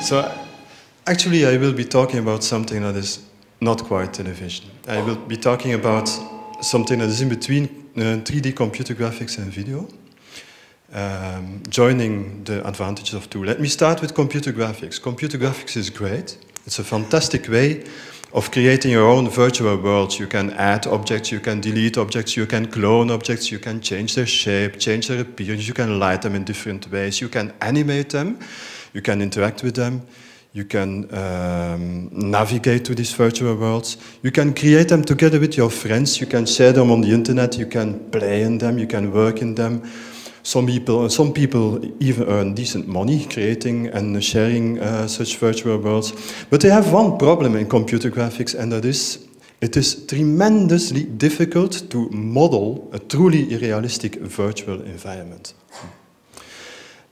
So actually I will be talking about something that is not quite television. I will be talking about something that is in between 3D computer graphics and video, joining the advantages of two. Let me start with computer graphics. Computer graphics is great. It's a fantastic way of creating your own virtual worlds. You can add objects, you can delete objects, you can clone objects, you can change their shape, change their appearance, you can light them in different ways, you can animate them, you can interact with them, you can navigate to these virtual worlds, you can create them together with your friends, you can share them on the internet, you can play in them, you can work in them. Some people even earn decent money creating and sharing such virtual worlds. But they have one problem in computer graphics, and that is, it is tremendously difficult to model a truly realistic virtual environment.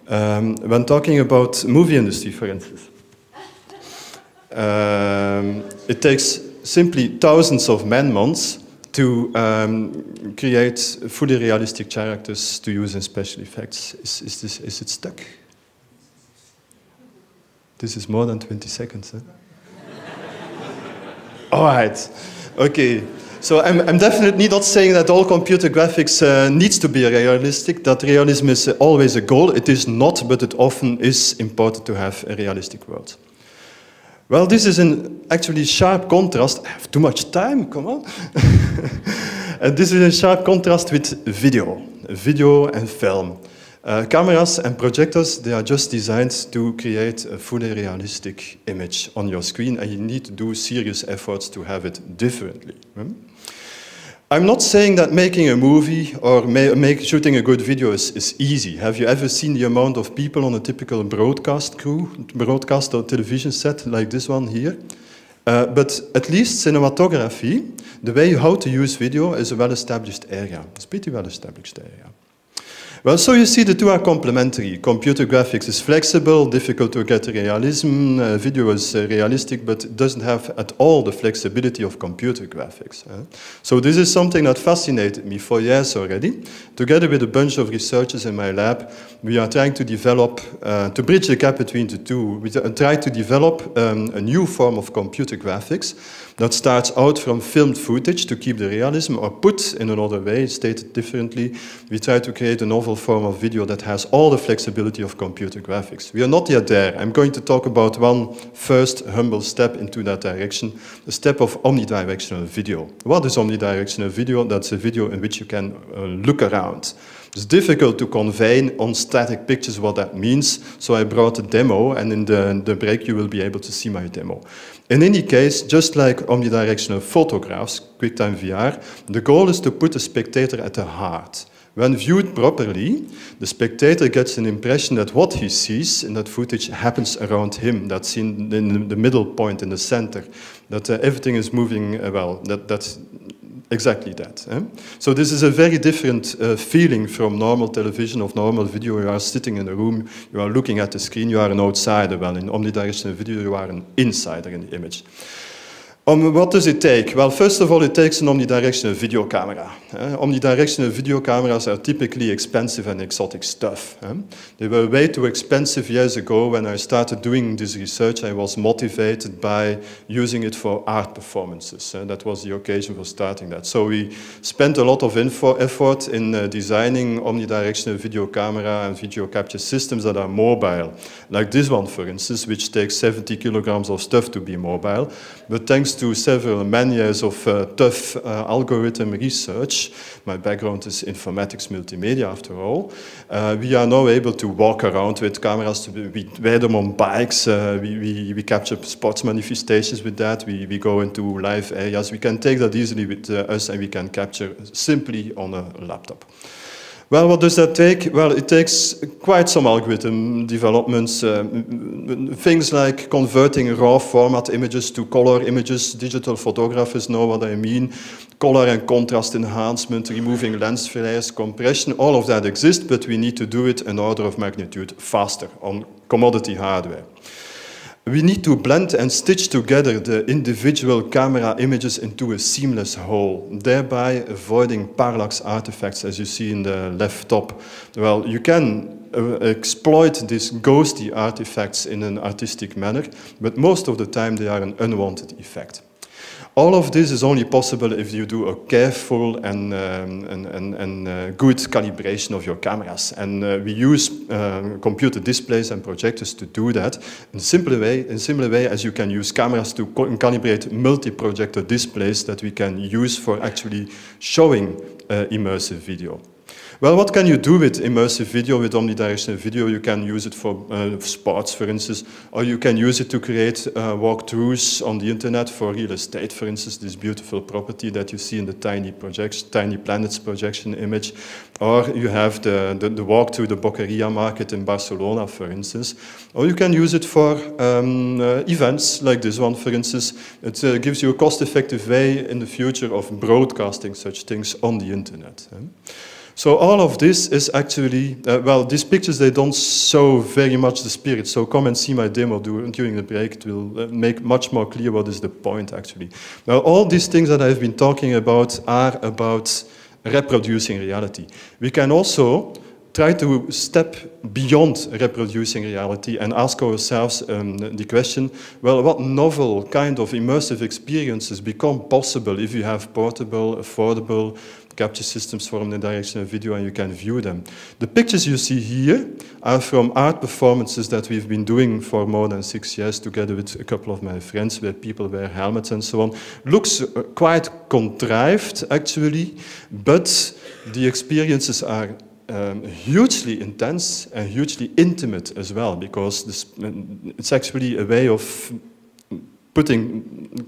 When talking about movie industry, for instance, it takes simply thousands of man-months to create fully realistic characters to use in special effects. Is it stuck? This is more than 20 seconds, huh? All right, okay. So I'm definitely not saying that all computer graphics needs to be realistic, that realism is always a goal. It is not, but it often is important to have a realistic world. Well, this is in actually sharp contrast. I have too much time, come on. And this is in sharp contrast with video and film. Cameras and projectors, they are just designed to create a fully realistic image on your screen, and you need to do serious efforts to have it differently. I'm not saying that making a movie or shooting a good video is easy. Have you ever seen the amount of people on a typical broadcast or television set like this one here? But at least cinematography, the way how to use video is a well-established area. It's a pretty well-established area. Well, so you see the two are complementary. Computer graphics is flexible, difficult to get realism. Video is realistic, but it doesn't have at all the flexibility of computer graphics. So this is something that fascinated me for years already. Together with a bunch of researchers in my lab, we are trying to develop, to bridge the gap between the two, we try to develop a new form of computer graphics that starts out from filmed footage to keep the realism, or put in another way, stated differently, we try to create a novel form of video that has all the flexibility of computer graphics. We are not yet there. I'm going to talk about one first humble step into that direction, the step of omnidirectional video. What is omnidirectional video? That's a video in which you can look around. It's difficult to convey on static pictures what that means, so I brought a demo, and in the break you will be able to see my demo. In any case, just like omnidirectional photographs, QuickTime VR, the goal is to put the spectator at the heart. When viewed properly, the spectator gets an impression that what he sees in that footage happens around him. That's in the middle point, in the center, that everything is moving well. That's exactly that. So this is a very different feeling from normal television or normal video. You are sitting in a room, you are looking at the screen, you are an outsider. Well, in omnidirectional video, you are an insider in the image. What does it take? Well, first of all, it takes an omnidirectional video camera. Omnidirectional video cameras are typically expensive and exotic stuff. They were way too expensive years ago. When I started doing this research, I was motivated by using it for art performances. That was the occasion for starting that. So we spent a lot of effort in designing omnidirectional video camera and video capture systems that are mobile. Like this one, for instance, which takes 70 kilograms of stuff to be mobile. But thanks to several years of tough algorithm research, my background is informatics multimedia after all, we are now able to walk around with cameras, we wear them on bikes, we capture sports manifestations with that, we go into live areas, we can take that easily with us, and we can capture simply on a laptop. Well, what does that take? Well, it takes quite some algorithm developments, things like converting raw format images to color images. Digital photographers know what I mean. Color and contrast enhancement, removing lens flares, compression, all of that exists, but we need to do it an order of magnitude faster on commodity hardware. We need to blend and stitch together the individual camera images into a seamless whole, thereby avoiding parallax artifacts, as you see in the left top. Well, you can exploit these ghosty artifacts in an artistic manner, but most of the time they are an unwanted effect. All of this is only possible if you do a careful and good calibration of your cameras. And we use computer displays and projectors to do that in a similar way as you can use cameras to calibrate multi-projector displays that we can use for actually showing immersive video. Well, what can you do with immersive video, with omnidirectional video? You can use it for sports, for instance, or you can use it to create walkthroughs on the internet for real estate, for instance, this beautiful property that you see in the Tiny Planets projection image. Or you have the walk to the Boqueria market in Barcelona, for instance. Or you can use it for events like this one, for instance. It gives you a cost-effective way in the future of broadcasting such things on the internet. So all of this is actually, well, these pictures, they don't show very much the spirit. So come and see my demo during the break. It will make much more clear what is the point, actually. Well, all these things that I've been talking about are about reproducing reality. We can also try to step beyond reproducing reality and ask ourselves the question, well, what novel kind of immersive experiences become possible if you have portable, affordable capture systems for omnidirectional video and you can view them. The pictures you see here are from art performances that we've been doing for more than 6 years together with a couple of my friends, where people wear helmets and so on. Looks quite contrived, actually, but the experiences are hugely intense and hugely intimate as well, because it's actually a way of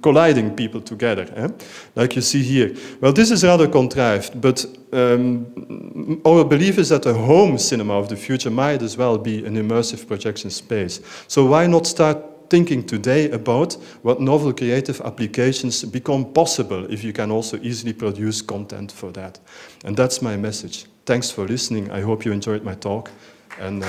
colliding people together, like you see here. Well, this is rather contrived, but our belief is that the home cinema of the future might as well be an immersive projection space. So why not start thinking today about what novel creative applications become possible if you can also easily produce content for that. And that's my message. Thanks for listening. I hope you enjoyed my talk. And